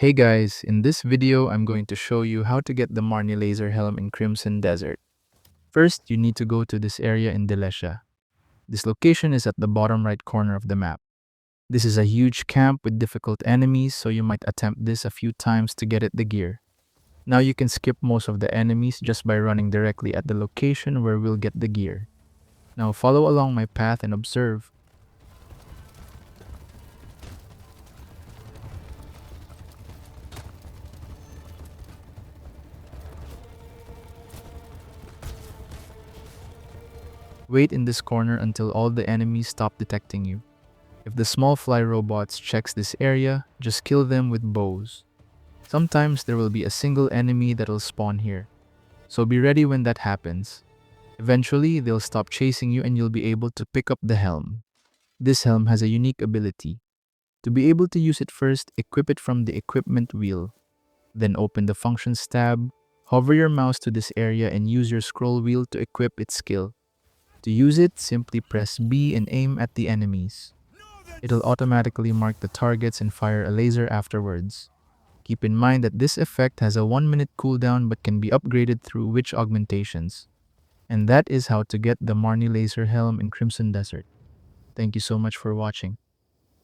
Hey guys, in this video I'm going to show you how to get the Marni Laser Helm in Crimson Desert. First, you need to go to this area in Delesha. This location is at the bottom right corner of the map. This is a huge camp with difficult enemies, so you might attempt this a few times to get the gear. Now you can skip most of the enemies just by running directly at the location where we'll get the gear. Now follow along my path and observe. Wait in this corner until all the enemies stop detecting you. If the small fly robots checks this area, just kill them with bows. Sometimes there will be a single enemy that'll spawn here, so be ready when that happens. Eventually, they'll stop chasing you and you'll be able to pick up the helm. This helm has a unique ability. To be able to use it first, equip it from the equipment wheel. Then open the functions tab, hover your mouse to this area and use your scroll wheel to equip its skill. To use it, simply press B and aim at the enemies. It'll automatically mark the targets and fire a laser afterwards. Keep in mind that this effect has a 1-minute cooldown but can be upgraded through witch augmentations. And that is how to get the Marni Laser Helm in Crimson Desert. Thank you so much for watching.